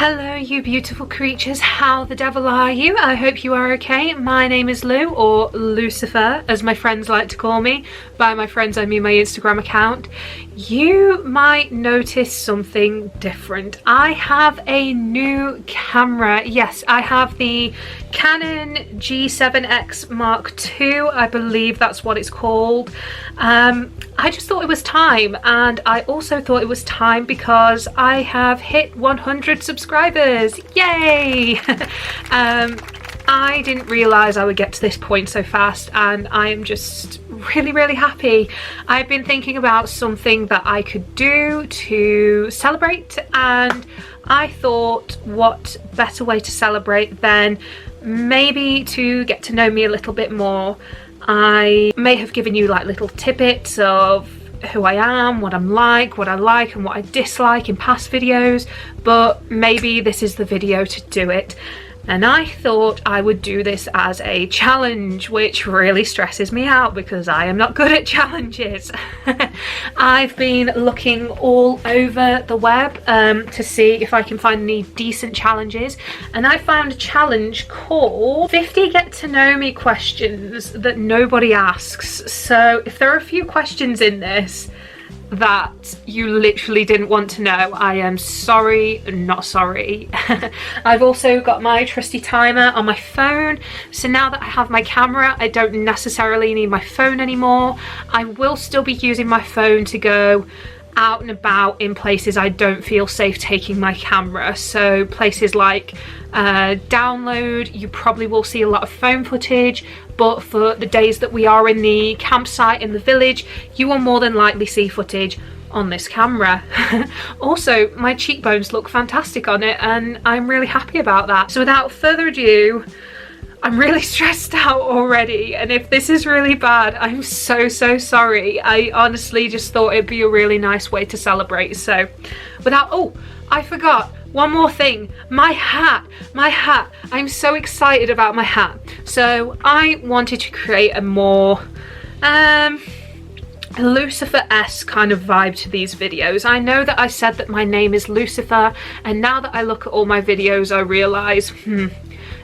Hello you beautiful creatures, how the devil are you? I hope you are okay. My name is Lou, or Lucifer as my friends like to call me. By my friends I mean my Instagram account. You might notice something different. I have a new camera. Yes, I have the Canon G7X Mark II, I believe that's what it's called. I just thought it was time, and I also thought it was time because I have hit 100 subscribers. Yay! I didn't realise I would get to this point so fast, and I am just really happy. I've been thinking about something that I could do to celebrate, and I thought what better way to celebrate than maybe to get to know me a little bit more. I may have given you like little tidbits of who I am, what I'm like, what I like and what I dislike in past videos, but maybe this is the video to do it. And I thought I would do this as a challenge, which really stresses me out because I am not good at challenges. I've been looking all over the web to see if I can find any decent challenges, and I found a challenge called 50 get to know me questions that nobody asks. So if there are a few questions in this that you literally didn't want to know, I am sorry, not sorry. I've also got my trusty timer on my phone, so now that I have my camera I don't necessarily need my phone anymore. I will still be using my phone to go out and about in places I don't feel safe taking my camera, so places like download, you probably will see a lot of phone footage, but for the days that we are in the campsite in the village, you will more than likely see footage on this camera. Also, my cheekbones look fantastic on it and I'm really happy about that. So without further ado, I'm really stressed out already, and if this is really bad, I'm so sorry. I honestly just thought it'd be a really nice way to celebrate. So without, oh, I forgot one more thing, my hat. I'm so excited about my hat. So I wanted to create a more Lucifer-esque kind of vibe to these videos. I know that I said that my name is Lucifer, and now that I look at all my videos I realise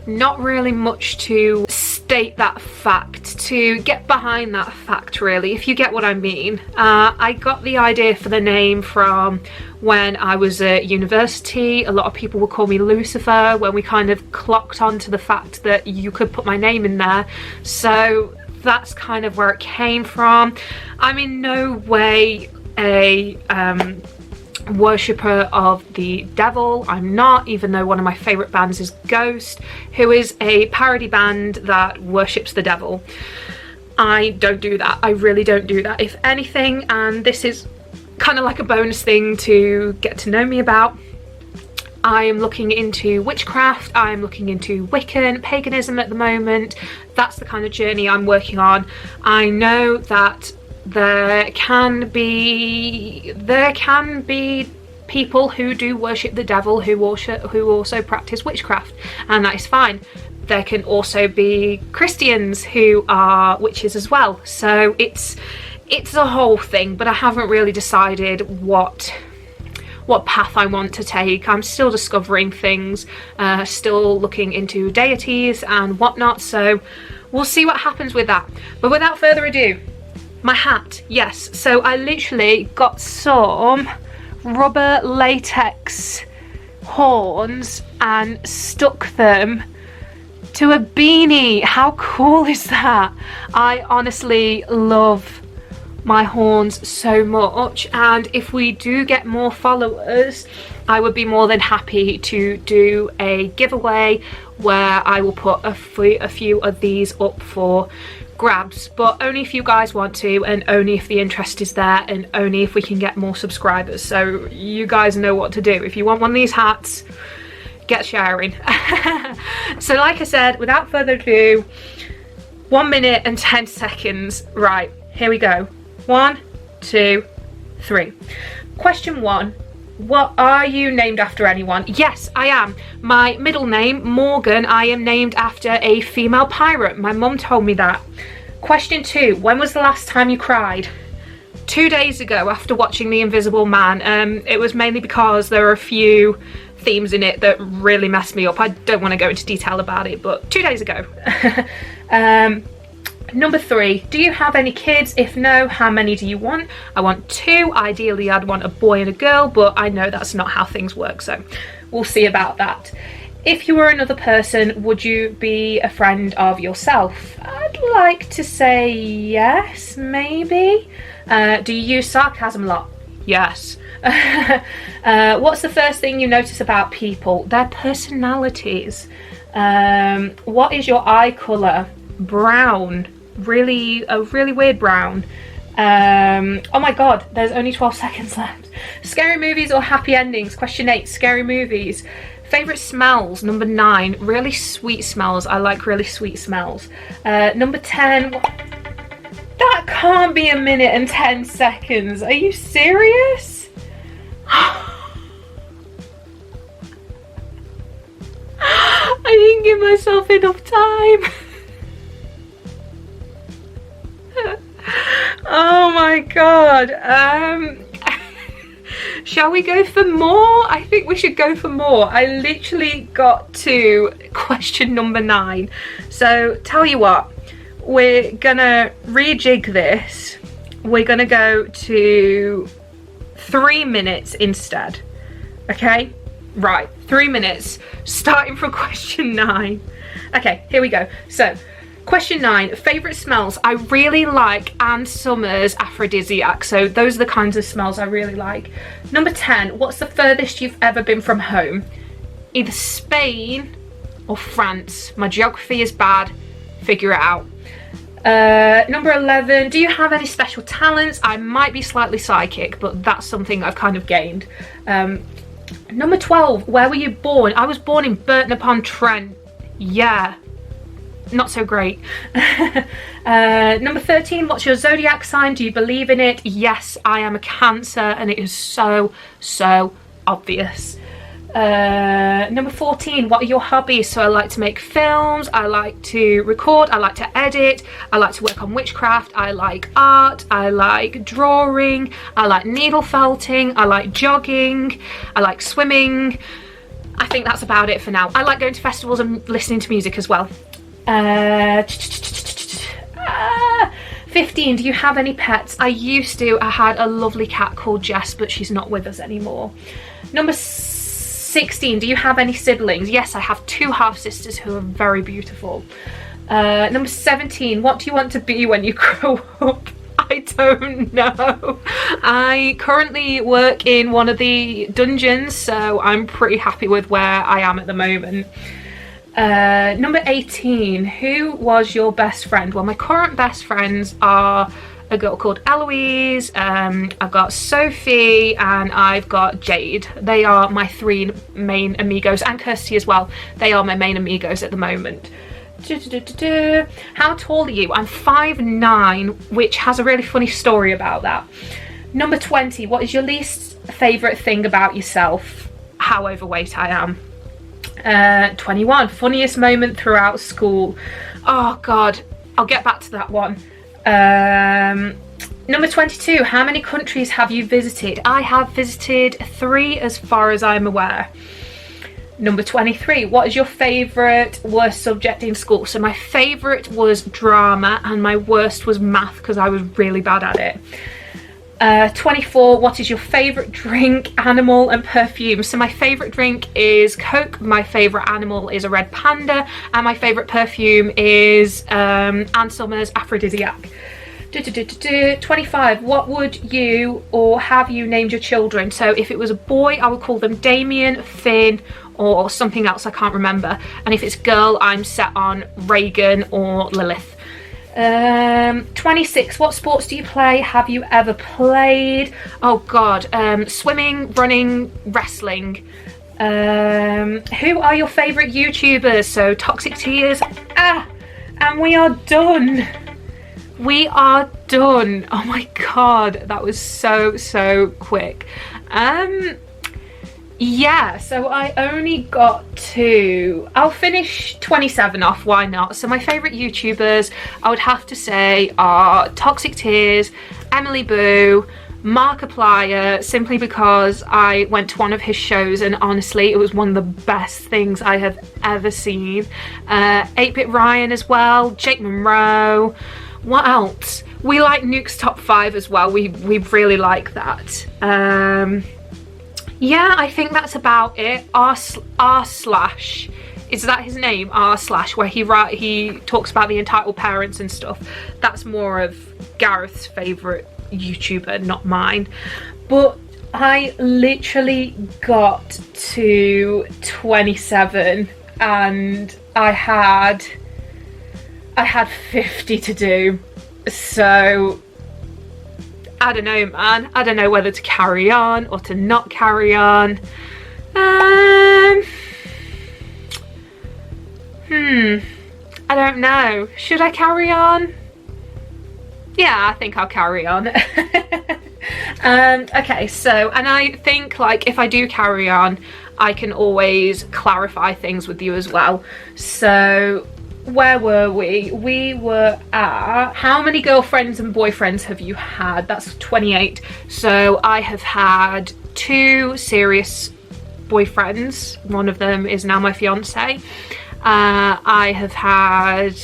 not really much to state that fact, to get behind that fact really, if you get what I mean. I got the idea for the name from when I was at university. A lot of people would call me Lucifer when we kind of clocked onto the fact that you could put my name in there, so that's kind of where it came from. I'm in no way a worshipper of the devil. I'm not, even though one of my favourite bands is Ghost, who is a parody band that worships the devil. I don't do that. I really don't do that. If anything, and this is kind of like a bonus thing to get to know me about, I am looking into witchcraft, I'm looking into Wiccan, paganism at the moment. That's the kind of journey I'm working on. I know that there can be people who do worship the devil who also practice witchcraft, and that is fine. There can also be Christians who are witches as well, so it's a whole thing, but I haven't really decided what path I want to take. I'm still discovering things, still looking into deities and whatnot, so we'll see what happens with that. But without further ado, my hat. Yes, so I literally got some rubber latex horns and stuck them to a beanie. How cool is that? I honestly love my horns so much, and if we do get more followers I would be more than happy to do a giveaway where I will put a few of these up for grabs, but only if you guys want to, and only if the interest is there, and only if we can get more subscribers. So you guys know what to do. If you want one of these hats, get sharing. So like I said, without further ado, 1 minute and 10 seconds. Right, here we go. 1, 2, 3. Question 1. What are you named after anyone? Yes, I am. My middle name, Morgan, I am named after a female pirate. My mum told me that. Question 2. When was the last time you cried? 2 days ago after watching The Invisible Man. It was mainly because there were a few themes in it that really messed me up. I don't want to go into detail about it, but 2 days ago. Number 3, do you have any kids? If no, how many do you want? I want 2. Ideally, I'd want a boy and a girl, but I know that's not how things work, so we'll see about that. If you were another person, would you be a friend of yourself? I'd like to say yes, maybe. Do you use sarcasm a lot? Yes. What's the first thing you notice about people? Their personalities. What is your eye colour? Brown. A really weird brown. Oh my god, there's only 12 seconds left. Scary movies or happy endings? Question 8, scary movies. Favourite smells? Number 9, really sweet smells. I like really sweet smells. Number 10, that can't be 1 minute and 10 seconds. Are you serious? I didn't give myself enough time. Oh my god. Shall we go for more? I think we should go for more. I literally got to question number 9. So tell you what, we're gonna rejig this. We're gonna go to 3 minutes instead. Okay? Right, 3 minutes, starting from question 9. Okay, here we go. So, question 9, favourite smells. I really like Ann Summers' Aphrodisiac, so those are the kinds of smells I really like. Number 10, what's the furthest you've ever been from home? Either Spain or France. My geography is bad, figure it out. Number 11, do you have any special talents? I might be slightly psychic, but that's something I've kind of gained. Number 12, where were you born? I was born in Burton-upon-Trent. Yeah, not so great. Number 13, what's your zodiac sign? Do you believe in it? Yes, I am a Cancer, and it is so obvious. Number 14, what are your hobbies? So I like to make films, I like to record, I like to edit, I like to work on witchcraft, I like art, I like drawing, I like needle felting, I like jogging, I like swimming. I think that's about it for now. I like going to festivals and listening to music as well. 15, do you have any pets? I used to. I had a lovely cat called Jess, but she's not with us anymore. Number 16, do you have any siblings? Yes, I have 2 half-sisters who are very beautiful. Number 17, what do you want to be when you grow up? I don't know. I currently work in one of the dungeons, so I'm pretty happy with where I am at the moment. Number 18, who was your best friend? Well, my current best friends are a girl called Eloise, I've got Sophie, and I've got Jade. They are my 3 main amigos, and Kirsty as well. They are my main amigos at the moment. How tall are you? I'm 5'9", which has a really funny story about that. Number 20, what is your least favourite thing about yourself? How overweight I am. 21, funniest moment throughout school. Oh god, I'll get back to that one. Number 22, how many countries have you visited? I have visited 3 as far as I'm aware. Number 23, what is your favourite worst subject in school? So my favourite was drama and my worst was math because I was really bad at it. 24, what is your favourite drink, animal and perfume? So my favourite drink is Coke, my favourite animal is a red panda, and my favourite perfume is Ann Summers' Aphrodisiac. 25, what would you or have you named your children? So if it was a boy, I would call them Damien, Finn, or something else I can't remember. And if it's girl, I'm set on Reagan or Lilith. 26, what sports do you play? Have you ever played? Oh god, swimming, running, wrestling. Who are your favourite YouTubers? So Toxic Tears. And we are done. We are done. Oh my god, that was so quick. Yeah, so I only got to, I'll finish 27 off, why not? So my favourite YouTubers, I would have to say, are Toxic Tears, Emily Boo, Markiplier, simply because I went to one of his shows and honestly it was one of the best things I have ever seen. 8-Bit Ryan as well, Jake Monroe. What else? We like Nuke's Top 5 as well. We really like that. Yeah, I think that's about it. R slash, is that his name? R slash, where he talks about the entitled parents and stuff. That's more of Gareth's favourite YouTuber, not mine. But I literally got to 27 and I had 50 to do. So I don't know, man. I don't know whether to carry on or to not carry on. I don't know. Should I carry on? Yeah, I think I'll carry on. Okay, so, and I think like if I do carry on, I can always clarify things with you as well. So where were we? We were at how many girlfriends and boyfriends have you had? That's 28. So I have had 2 serious boyfriends. One of them is now my fiance. I have had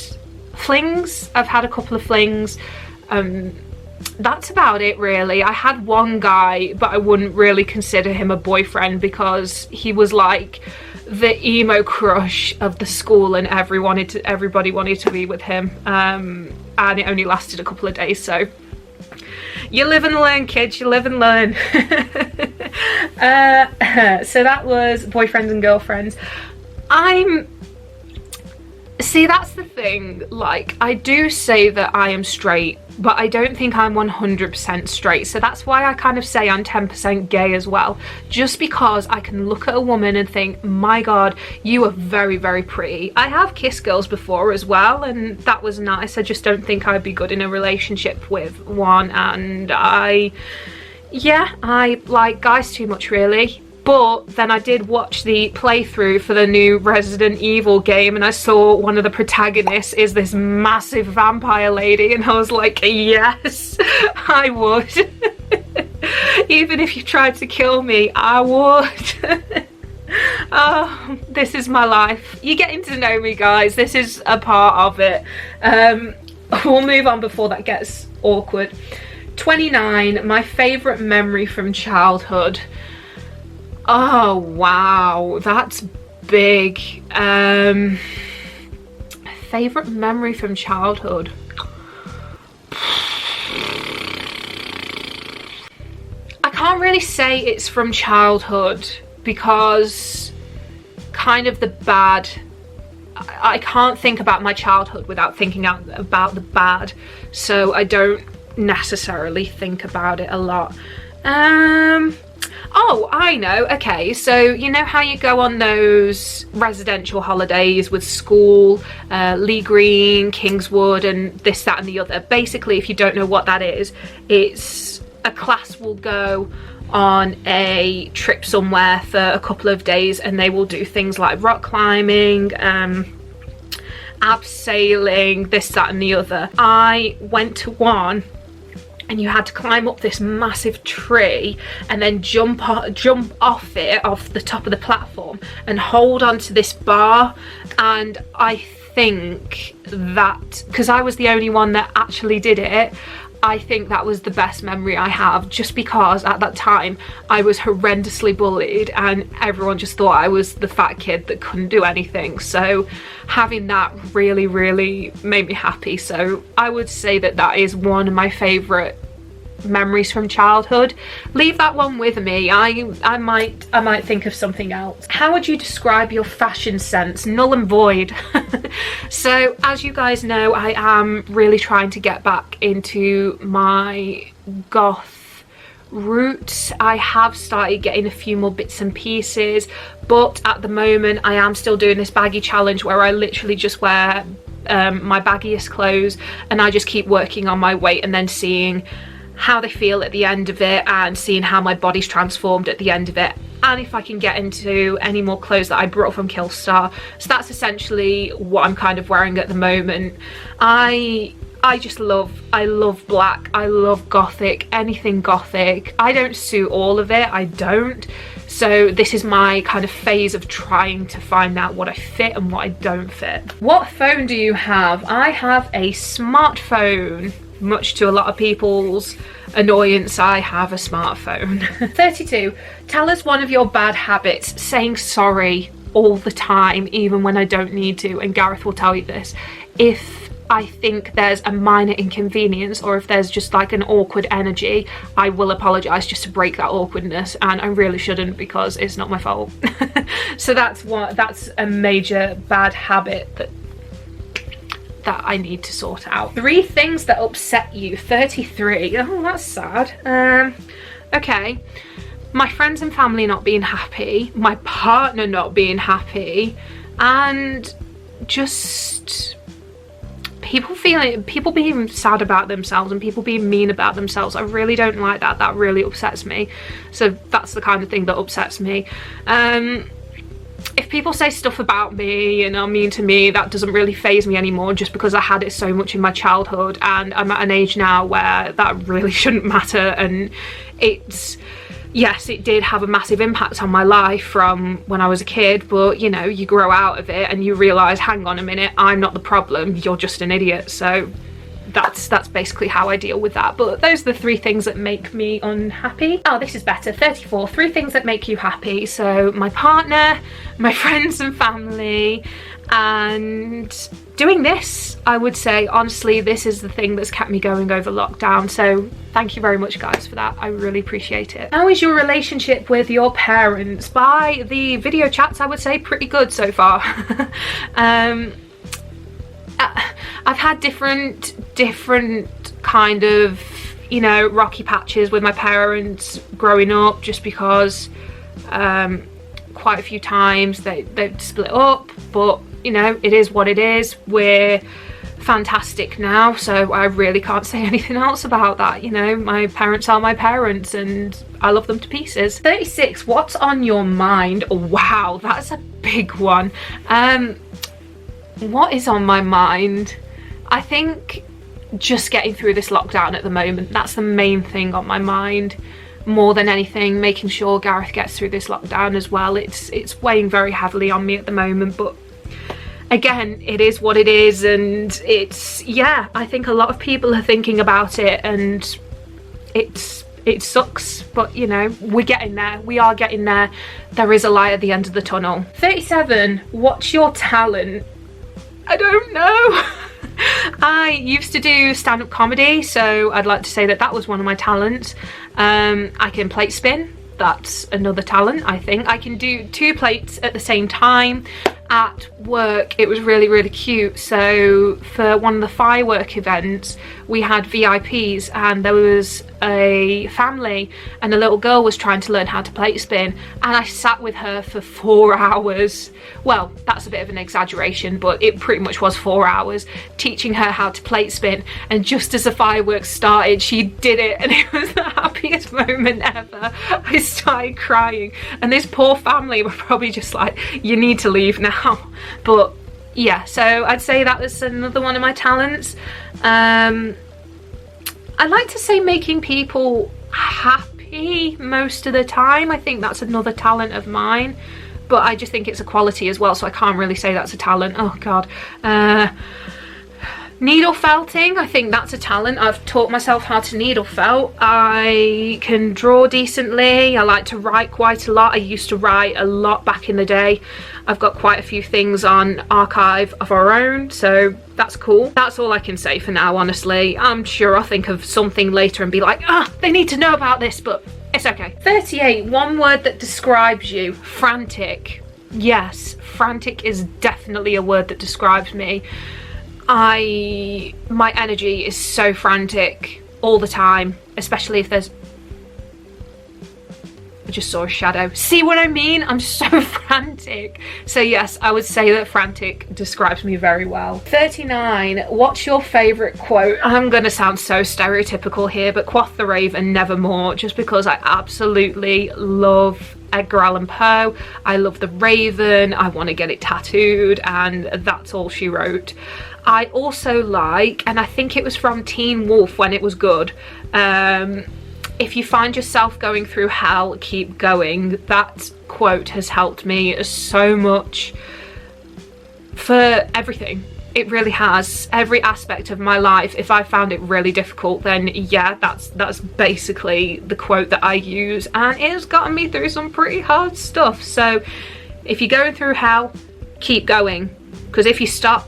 flings. I've had a couple of flings. That's about it really. I had one guy, but I wouldn't really consider him a boyfriend because he was like the emo crush of the school and everybody wanted to be with him, and it only lasted a couple of days. So you live and learn, kids, you live and learn. So that was boyfriends and girlfriends. See, that's the thing, like, I do say that I am straight, but I don't think I'm 100% straight, so that's why I kind of say I'm 10% gay as well, just because I can look at a woman and think, my god, you are very, very pretty. I have kissed girls before as well, and that was nice. I just don't think I'd be good in a relationship with one, and I like guys too much, really. But then I did watch the playthrough for the new Resident Evil game and I saw one of the protagonists is this massive vampire lady and I was like, yes, I would. Even if you tried to kill me, I would. Oh, this is my life. You're getting to know me, guys. This is a part of it. We'll move on before that gets awkward. 29, my favourite memory from childhood. Oh wow, that's big. Favorite memory from childhood. I can't really say it's from childhood because kind of the bad, I can't think about my childhood without thinking about the bad, so I don't necessarily think about it a lot. Oh, I know. Okay, so you know how you go on those residential holidays with school, Lee Green, Kingswood, and this, that, and the other. Basically, if you don't know what that is, it's a class will go on a trip somewhere for a couple of days and they will do things like rock climbing, abseiling, this, that, and the other. I went to one and you had to climb up this massive tree and then jump off it, off the top of the platform, and hold onto this bar. And I think that, because I was the only one that actually did it, I think that was the best memory I have, just because at that time I was horrendously bullied and everyone just thought I was the fat kid that couldn't do anything. So having that really, really made me happy. So I would say that that is one of my favourite memories from childhood. Leave that one with me. I might think of something else. How would you describe your fashion sense? Null and void. So as you guys know, I am really trying to get back into my goth roots. I have started getting a few more bits and pieces, but at the moment I am still doing this baggy challenge where I literally just wear my baggiest clothes and I just keep working on my weight and then seeing how they feel at the end of it and seeing how my body's transformed at the end of it, and if I can get into any more clothes that I brought from Killstar. So that's essentially what I'm kind of wearing at the moment. I I love black, I love gothic, anything gothic. I don't suit all of it, I don't. So this is my kind of phase of trying to find out what I fit and what I don't fit. What phone do you have? I have a smartphone. Much to a lot of people's annoyance, I have a smartphone. 32. Tell us one of your bad habits. Saying sorry all the time, even when I don't need to. And Gareth will tell you this. If I think there's a minor inconvenience, or if there's just like an awkward energy, I will apologise just to break that awkwardness, and I really shouldn't because it's not my fault. So that's a major bad habit that I need to sort out. 3 things that upset you. 33. Oh, that's sad. Okay. My friends and family not being happy, my partner not being happy, and just people being sad about themselves and people being mean about themselves. I really don't like that. That really upsets me. So that's the kind of thing that upsets me. If people say stuff about me and are mean to me, that doesn't really faze me anymore, just because I had it so much in my childhood, and I'm at an age now where that really shouldn't matter. And yes, it did have a massive impact on my life from when I was a kid, but you know, you grow out of it and you realise, hang on a minute, I'm not the problem, you're just an idiot. So that's basically how I deal with that. But those are the 3 things that make me unhappy. Oh, this is better. 34. 3 things that make you happy. So my partner, my friends and family, and doing this. I would say honestly, this is the thing that's kept me going over lockdown. So thank you very much guys for that. I really appreciate it. How is your relationship with your parents? By the video chats, I would say pretty good so far. I've had different kind of, you know, rocky patches with my parents growing up, just because quite a few times they've split up, but you know, it is what it is. We're fantastic now, so I really can't say anything else about that. You know, my parents are my parents and I love them to pieces. 36. What's on your mind? Wow, that's a big one. What is on my mind? I think just getting through this lockdown at the moment. That's the main thing on my mind, more than anything. Making sure Gareth gets through this lockdown as well. It's weighing very heavily on me at the moment, but again, it is what it is. And yeah, I think a lot of people are thinking about it, and it sucks, but you know, we're getting there. We are getting there. There is a light at the end of the tunnel. 37. What's your talent? I don't know. I used to do stand-up comedy, so I'd like to say that was one of my talents. I can plate spin. That's another talent. I think I can do 2 plates at the same time. At work, it was really cute. So for one of the firework events, we had VIPs, and there was a family and a little girl was trying to learn how to plate spin, and I sat with her for 4 hours. Well, that's a bit of an exaggeration, but it pretty much was 4 hours teaching her how to plate spin. And just as the fireworks started, she did it, and it was the happiest moment ever. I started crying, and this poor family were probably just like, you need to leave now. But yeah, so I'd say that was another one of my talents. I like to say making people happy most of the time. I think that's another talent of mine, but I just think it's a quality as well, so I can't really say that's a talent. Oh god. Needle felting, I think that's a talent. I've taught myself how to needle felt. I can draw decently. I like to write quite a lot. I used to write a lot back in the day. I've got quite a few things on archive of our own, so that's cool. That's all I can say for now, honestly. I'm sure I'll think of something later and be like, they need to know about this, but it's okay. 38, one word that describes you. Frantic. Yes, frantic is definitely a word that describes me. My energy is so frantic all the time, especially if there's... I just saw a shadow. See what I mean? I'm so frantic. So yes, I would say that frantic describes me very well. 39. What's your favourite quote? I'm gonna sound so stereotypical here, but quoth the raven, nevermore, just because I absolutely love Edgar Allan Poe. I love The Raven. I want to get it tattooed, and that's all she wrote. I also like, and I think it was from Teen Wolf when it was good, if you find yourself going through hell, keep going. That quote has helped me so much for everything. It really has. Every aspect of my life. If I found it really difficult, then yeah, that's basically the quote that I use, and it has gotten me through some pretty hard stuff. So if you're going through hell, keep going, because if you stop,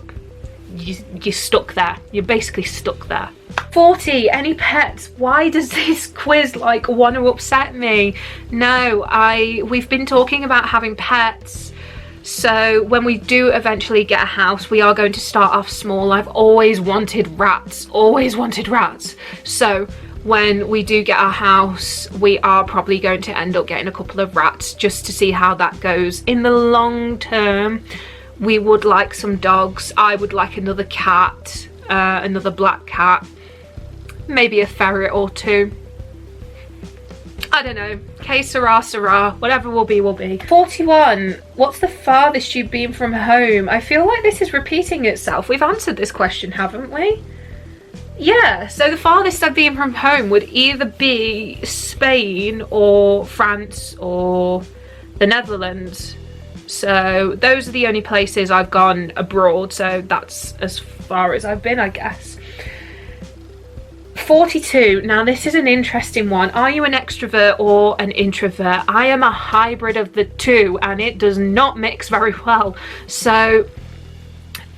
you're stuck there. You're basically stuck there. 40, any pets? Why does this quiz like want to upset me? No, we've been talking about having pets. So when we do eventually get a house, we are going to start off small. I've always wanted rats, always wanted rats. So when we do get our house, we are probably going to end up getting a couple of rats just to see how that goes. In the long term, we would like some dogs. I would like another cat, another black cat, maybe a ferret or two. I don't know. Que sera, sera. Whatever will be, will be. 41. What's the farthest you've been from home? I feel like this is repeating itself. We've answered this question, haven't we? Yeah, so the farthest I've been from home would either be Spain or France or the Netherlands. So those are the only places I've gone abroad. So that's as far as I've been, I guess. 42. Now this is an interesting one. Are you an extrovert or an introvert? I am a hybrid of the two, and it does not mix very well. So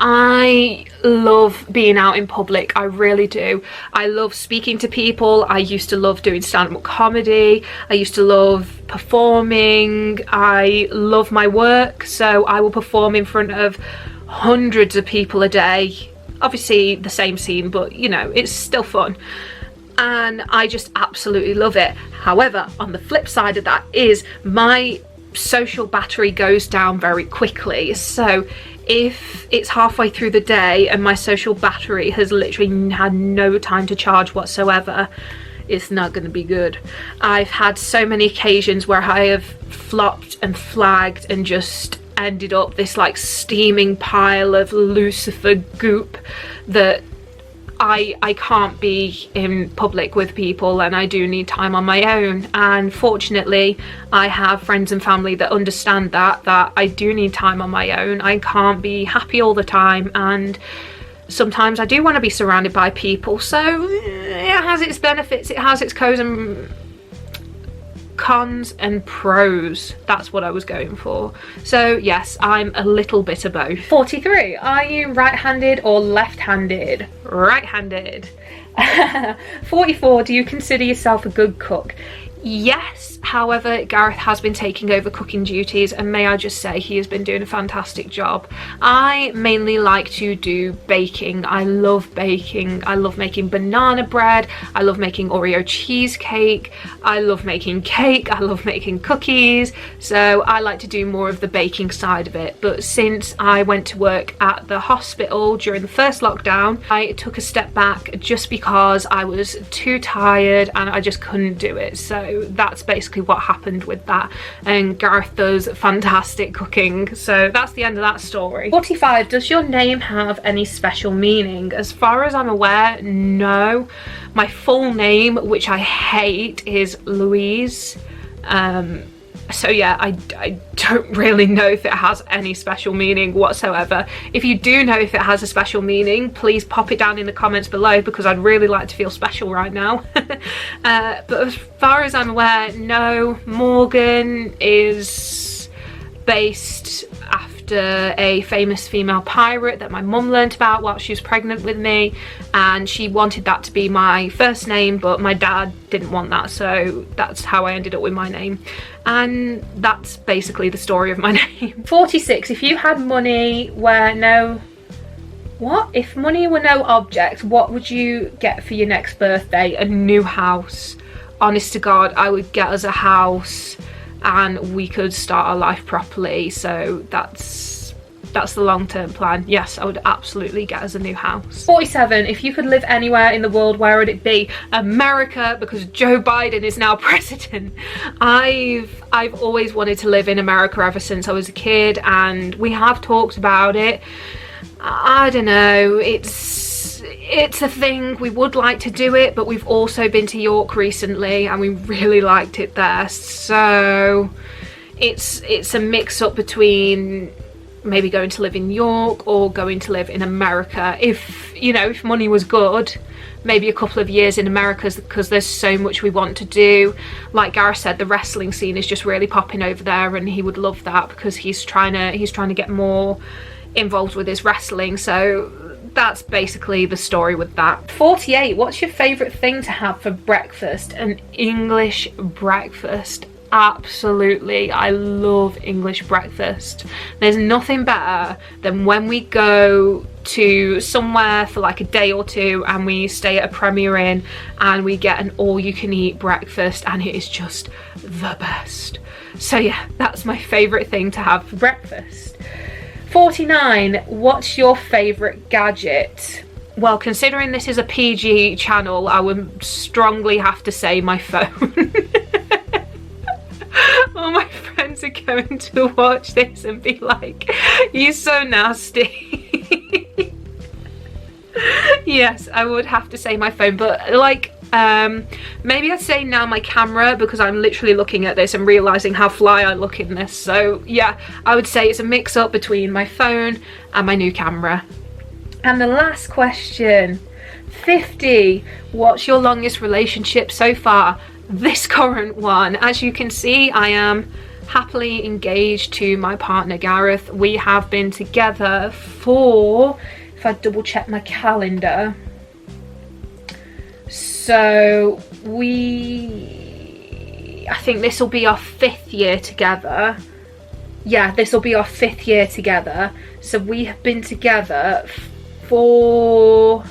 I love being out in public. I really do. I love speaking to people. I used to love doing stand-up comedy. I used to love performing. I love my work, so I will perform in front of hundreds of people a day. Obviously the same scene, but you know, it's still fun, and I just absolutely love it. However, on the flip side of that is my social battery goes down very quickly. So if it's halfway through the day and my social battery has literally had no time to charge whatsoever, it's not going to be good. I've had so many occasions where I have flopped and flagged and just ended up this like steaming pile of Lucifer goop that I can't be in public with people, and I do need time on my own. And fortunately I have friends and family that understand that I do need time on my own. I can't be happy all the time, and sometimes I do want to be surrounded by people. So it has its benefits, it has its cons and pros. That's what I was going for. So yes, I'm a little bit of both. 43. Are you right-handed or left-handed? Right-handed. 44. Do you consider yourself a good cook? Yes, however, Gareth has been taking over cooking duties, and may I just say he has been doing a fantastic job. I mainly like to do baking. I love baking. I love making banana bread. I love making Oreo cheesecake. I love making cake. I love making cookies. So I like to do more of the baking side of it. But since I went to work at the hospital during the first lockdown, I took a step back just because I was too tired and I just couldn't do it. So that's basically what happened with that, and Gareth does fantastic cooking. So that's the end of that story. 45. Does your name have any special meaning? As far as I'm aware, no. My full name, which I hate, is Louise. So yeah, I don't really know if it has any special meaning whatsoever. If you do know if it has a special meaning, please pop it down in the comments below, because I'd really like to feel special right now. But as far as I'm aware, no. Morgan is based after a famous female pirate that my mum learnt about while she was pregnant with me, and she wanted that to be my first name, but my dad didn't want that, so that's how I ended up with my name. And that's basically the story of my name. 46. If you had money where no... What? If money were no object, what would you get for your next birthday? A new house. Honest to God, I would get us a house and we could start our life properly. So that's That's the long-term plan. Yes, I would absolutely get us a new house. 47, if you could live anywhere in the world, where would it be? America, because Joe Biden is now president. I've always wanted to live in America ever since I was a kid, and we have talked about it. I don't know, it's a thing. We would like to do it, but we've also been to York recently and we really liked it there. So it's a mix up between maybe going to live in York or going to live in America. If, you know, if money was good, maybe a couple of years in America, because there's so much we want to do. Like Gareth said, the wrestling scene is just really popping over there, and he would love that because he's trying to get more involved with his wrestling. So that's basically the story with that. 48, what's your favourite thing to have for breakfast? An English breakfast. Absolutely, I love English breakfast. There's nothing better than when we go to somewhere for like a day or two and we stay at a Premier Inn and we get an all-you-can-eat breakfast, and it is just the best. So yeah, that's my favourite thing to have for breakfast. 49, what's your favourite gadget? Well, considering this is a PG channel, I would strongly have to say my phone. All my friends are going to watch this and be like, you're so nasty. Yes, I would have to say my phone, but like, maybe I'd say now my camera, because I'm literally looking at this and realising how fly I look in this. So yeah, I would say it's a mix up between my phone and my new camera. And the last question, 50, what's your longest relationship so far? This current one. As you can see, I am happily engaged to my partner Gareth. We have been together for, if I double check my calendar, so I think this will be our 5th year together. Yeah, this will be our 5th year together. So we have been together for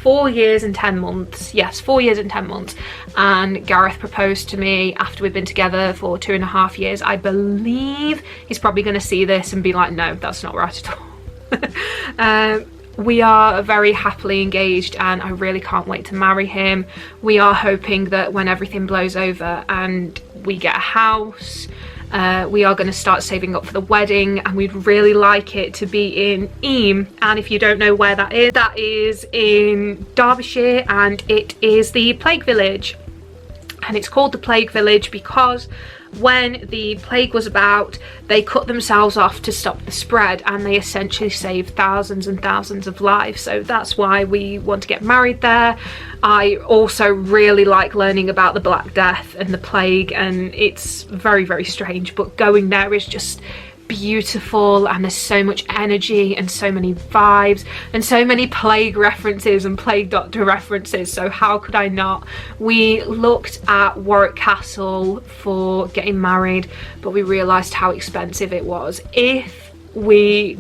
4 years and 10 months. Yes, 4 years and 10 months. And Gareth proposed to me after we've been together for 2.5 years. I believe he's probably going to see this and be like, no, that's not right at all. We are very happily engaged and I really can't wait to marry him. We are hoping that when everything blows over and we get a house, we are going to start saving up for the wedding, and we'd really like it to be in Eyam. And if you don't know where that is in Derbyshire, and it is the Plague Village. And it's called the Plague Village because when the plague was about, they cut themselves off to stop the spread, and they essentially saved thousands and thousands of lives. So that's why we want to get married there. I also really like learning about the Black Death and the plague, and it's very, very strange, but going there is just beautiful, and there's so much energy and so many vibes and so many plague references and plague doctor references, so how could I not? We looked at Warwick Castle for getting married, but we realised how expensive it was. If we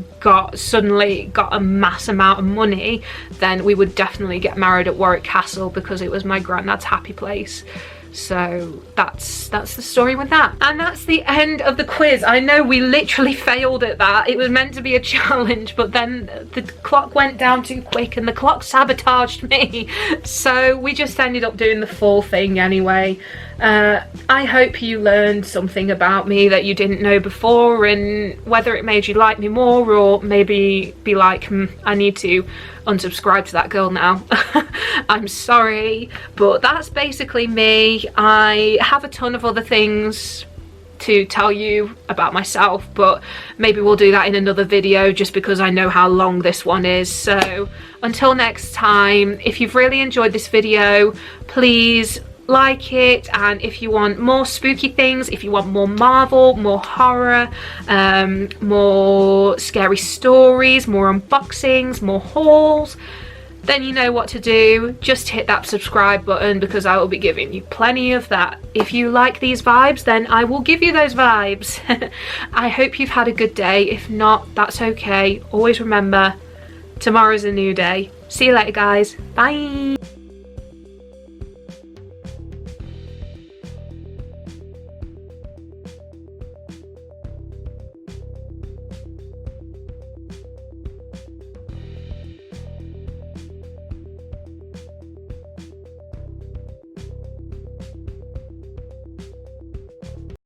suddenly got a mass amount of money, then we would definitely get married at Warwick Castle because it was my granddad's happy place. So that's the story with that. And that's the end of the quiz. I know we literally failed at that. It was meant to be a challenge, but then the clock went down too quick and the clock sabotaged me. So we just ended up doing the full thing anyway. I hope you learned something about me that you didn't know before, and whether it made you like me more or maybe be like, I need to unsubscribe to that girl now. I'm sorry, but that's basically me. I have a ton of other things to tell you about myself, but maybe we'll do that in another video just because I know how long this one is. So until next time, if you've really enjoyed this video, please like it, and if you want more spooky things, if you want more Marvel, more horror, more scary stories, more unboxings, more hauls, then you know what to do. Just hit that subscribe button because I will be giving you plenty of that. If you like these vibes, then I will give you those vibes. I hope you've had a good day. If not, that's okay. Always remember, tomorrow's a new day. See you later, guys. Bye.